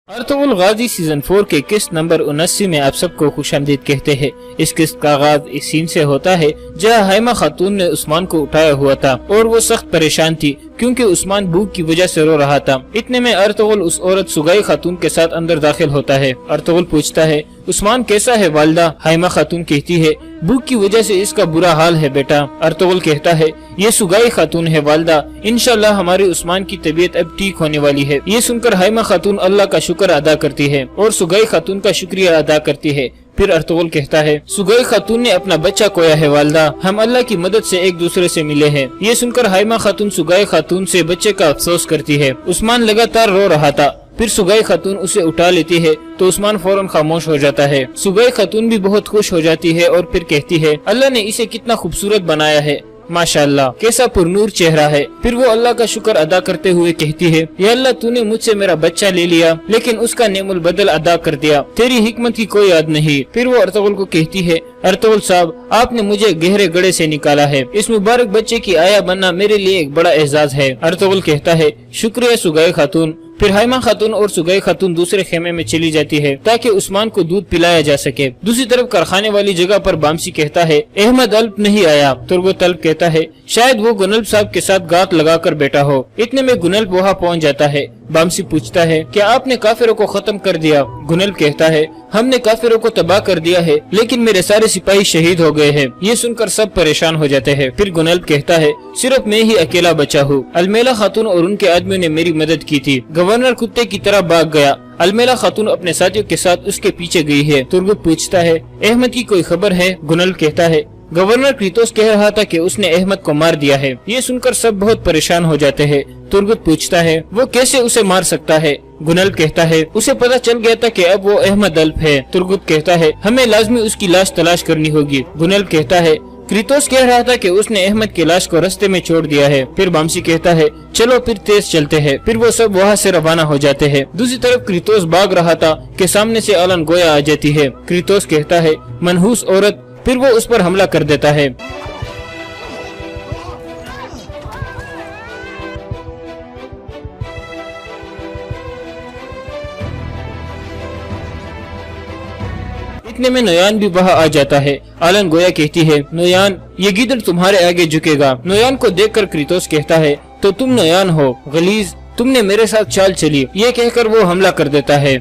Ertugrul Ghazi season 4 کے قسط number 79 میں آپ سب کو خوش آمدید کہتے ہیں۔ اس قسط کا آغاز اس سین سے ہوتا ہے جہاں ہائمہ خاتون نے عثمان کو اٹھایا ہوا تھا اور وہ سخت پریشان تھی کیونکہ عثمان بھوک کی وجہ سے رو رہا تھا۔ اتنے میں ارطغرل اس عورت سگائی خاتون کے ساتھ اندر داخل ہوتا ہے۔ ارطغرل پوچھتا ہے عثمان کیسا ہے والدہ؟ ہائمہ خاتون کہتی ہے بھوک کی وجہ سے اس کا برا حال ہے بیٹا۔ ارطغرل کہتا ہے یہ سگائی خاتون ہے والدہ، انشاءاللہ ہمارے عثمان کی طبیعت اب ٹھیک ہونے والی ہے۔ یہ سن کر ہائمہ خاتون اللہ کا شکر ادا کرتی ہے اور سگائی خاتون کا شکریہ ادا کرتی ہے۔ پھر ارطغرل کہتا ہے سگائی خاتون نے اپنا بچہ کھویا ہے والدہ، ہم اللہ کی مدد سے ایک دوسرے سے ملے ہیں۔ یہ سن کر ہائمہ خاتون سگائی خاتون سے بچے کا افسوس کرتی ہے۔ عثمان لگاتار رو رہا تھا، پھر سگائی خاتون اسے اٹھا لیتی ہے تو عثمان فوراً خاموش ہو جاتا ہے۔ سگائی خاتون بھی بہت خوش ہو جاتی ہے اور پھر کہتی ہے اللہ نے اسے کتنا خوبصورت بنایا ہے، ماشاءاللہ کیسا پرنور چہرہ ہے۔ پھر وہ اللہ کا شکر ادا کرتے ہوئے کہتی ہے یا اللہ تو نے مجھ سے میرا بچہ لے لیا لیکن اس کا نعم البدل ادا کر دیا، تیری حکمت کی کوئی یاد نہیں۔ پھر وہ ارطغرل کو کہتی ہے ارطغرل صاحب آپ نے مجھے گہرے گڑھے سے نکالا ہے، اس مبارک بچے کی آیا بننا میرے لیے ایک بڑا اعزاز ہے۔ ارطغرل کہتا ہے شکریہ سگائی خاتون۔ پھر ہائمہ خاتون اور سگائی خاتون دوسرے خیمے میں چلی جاتی ہے تاکہ عثمان کو دودھ پلایا جا سکے۔ دوسری طرف کارخانے والی جگہ پر بامسی کہتا ہے احمد الپ نہیں آیا۔ ترگت الپ کہتا ہے شاید وہ گنلپ صاحب کے ساتھ گات لگا کر بیٹھا ہو۔ اتنے میں گنلپ وہاں پہنچ جاتا ہے۔ بامسی پوچھتا ہے کیا آپ نے کافروں کو ختم کر دیا؟ گنلپ کہتا ہے ہم نے کافروں کو تباہ کر دیا ہے لیکن میرے سارے سپاہی شہید ہو گئے ہیں۔ یہ سن کر سب پریشان ہو جاتے ہیں۔ پھر گنلپ کہتا ہے صرف میں ہی اکیلا بچا ہوں، المیلا خاتون اور ان کے آدمیوں نے میری مدد کی تھی، گورنر کتے کی طرح بھاگ گیا، المیلا خاتون اپنے ساتھیوں کے ساتھ اس کے پیچھے گئی ہے۔ ترگت پوچھتا ہے احمد کی کوئی خبر ہے؟ گنلپ کہتا ہے گورنر کریتوس کہہ رہا تھا کہ اس نے احمد کو مار دیا ہے۔ یہ سن کر سب بہت پریشان ہو جاتے ہیں۔ ترگت پوچھتا ہے وہ کیسے اسے مار سکتا ہے؟ گنلپ کہتا ہے اسے پتا چل گیا تھا کہ اب وہ احمد الپ ہے۔ ترگت کہتا ہے ہمیں لازمی اس کی لاش تلاش کرنی ہوگی۔ گنلپ کہتا ہے کریتوس کہہ رہا تھا کہ اس نے احمد کی لاش کو رستے میں چھوڑ دیا ہے۔ پھر بامسی کہتا ہے چلو پھر تیز چلتے ہیں۔ پھر وہ سب وہاں سے روانہ ہو جاتے ہیں۔ دوسری طرف کریتوس بھاگ رہا تھا کہ سامنے سے آلن گویا آ جاتی ہے۔ کریتوس کہتا ہے منحوس عورت، پھر وہ اس پر حملہ کر دیتا ہے۔ اتنے میں نویان بھی وہاں آ جاتا ہے۔ آلن گویا کہتی ہے نویان یہ گیدڑ تمہارے آگے جھکے گا۔ نویان کو دیکھ کر کریتوس کہتا ہے تو تم نویان ہو غلیظ، تم نے میرے ساتھ چال چلی۔ یہ کہہ کر وہ حملہ کر دیتا ہے۔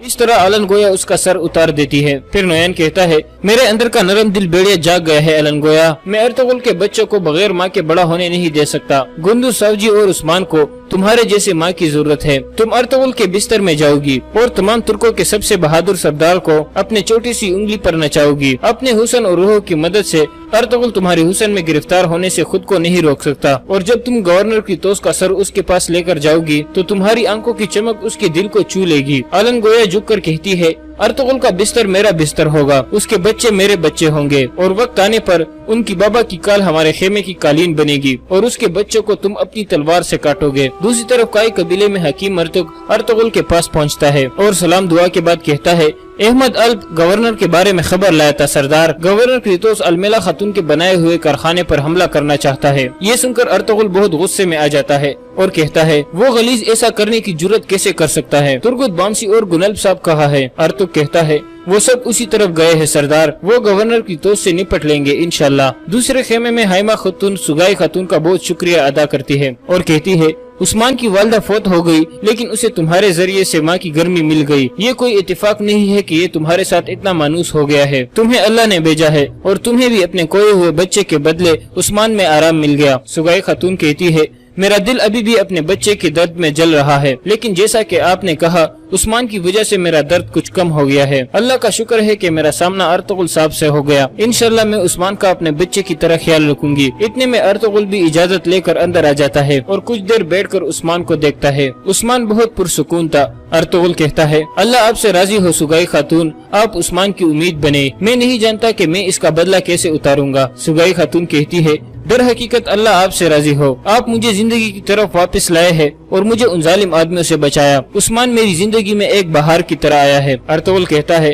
اس طرح آلن گویا اس کا سر اتار دیتی ہے۔ پھر نویان کہتا ہے میرے اندر کا نرم دل بیڑیا جاگ گیا ہے آلن گویا، میں ارطغرل کے بچوں کو بغیر ماں کے بڑا ہونے نہیں دے سکتا۔ گندو ساوجی اور عثمان کو تمہارے جیسے ماں کی ضرورت ہے۔ تم ارطغرل کے بستر میں جاؤ گی اور تمام ترکوں کے سب سے بہادر سردار کو اپنے چھوٹی سی انگلی پر نچاؤ گی۔ اپنے حسن اور روح کی مدد سے ارطغرل تمہارے حسن میں گرفتار ہونے سے خود کو نہیں روک سکتا، اور جب تم گورنر کریتوس کا سر اس کے پاس لے کر جاؤ گی تو تمہاری آنکھوں کی چمک اس کے دل کو چھو لے گی۔ آلن گویا جھک کر کہتی ہے ارطغرل کا بستر میرا بستر ہوگا، اس کے بچے میرے بچے ہوں گے، اور وقت آنے پر ان کی بابا کی کال ہمارے خیمے کی قالین بنے گی اور اس کے بچوں کو تم اپنی تلوار سے کاٹو گے۔ دوسری طرف کائی قبیلے میں حکیم مرتق ارطغرل کے پاس پہنچتا ہے اور سلام دعا کے بعد کہتا ہے احمد الپ گورنر کے بارے میں خبر لایا تھا سردار، گورنر کریتوس المیلا خاتون کے بنائے ہوئے کارخانے پر حملہ کرنا چاہتا ہے۔ یہ سن کر ارطغرل بہت غصے میں آ جاتا ہے اور کہتا ہے وہ غلیظ ایسا کرنے کی جرت کیسے کر سکتا ہے؟ ترگت بامسی اور گنلپ صاحب کہا ہے۔ ارطغرل کہتا ہے وہ سب اسی طرف گئے ہیں سردار، وہ گورنر کی توس سے نپٹ لیں گے انشاءاللہ۔ دوسرے خیمے میں ہائمہ خاتون سگائی خاتون کا بہت شکریہ ادا کرتی ہے اور کہتی ہے عثمان کی والدہ فوت ہو گئی لیکن اسے تمہارے ذریعے سے ماں کی گرمی مل گئی۔ یہ کوئی اتفاق نہیں ہے کہ یہ تمہارے ساتھ اتنا مانوس ہو گیا ہے، تمہیں اللہ نے بھیجا ہے اور تمہیں بھی اپنے کھوئے ہوئے بچے کے بدلے عثمان میں آرام مل گیا۔ سگائی خاتون کہتی ہے میرا دل ابھی بھی اپنے بچے کے درد میں جل رہا ہے، لیکن جیسا کہ آپ نے کہا عثمان کی وجہ سے میرا درد کچھ کم ہو گیا ہے۔ اللہ کا شکر ہے کہ میرا سامنا ارطغرل صاحب سے ہو گیا، انشاءاللہ میں عثمان کا اپنے بچے کی طرح خیال رکھوں گی۔ اتنے میں ارطغرل بھی اجازت لے کر اندر آ جاتا ہے اور کچھ دیر بیٹھ کر عثمان کو دیکھتا ہے۔ عثمان بہت پرسکون تھا۔ ارطغرل کہتا ہے اللہ آپ سے راضی ہو سگائی خاتون، آپ عثمان کی امید بنے، میں نہیں جانتا کہ میں اس کا بدلہ کیسے اتاروں گا۔ سگائی خاتون کہتی ہے در حقیقت اللہ آپ سے راضی ہو، آپ مجھے زندگی کی طرف واپس لائے ہیں اور مجھے ان ظالم آدمیوں سے بچایا۔ عثمان میری زندگی میں ایک بہار کی طرح آیا ہے۔ ارطغرل کہتا ہے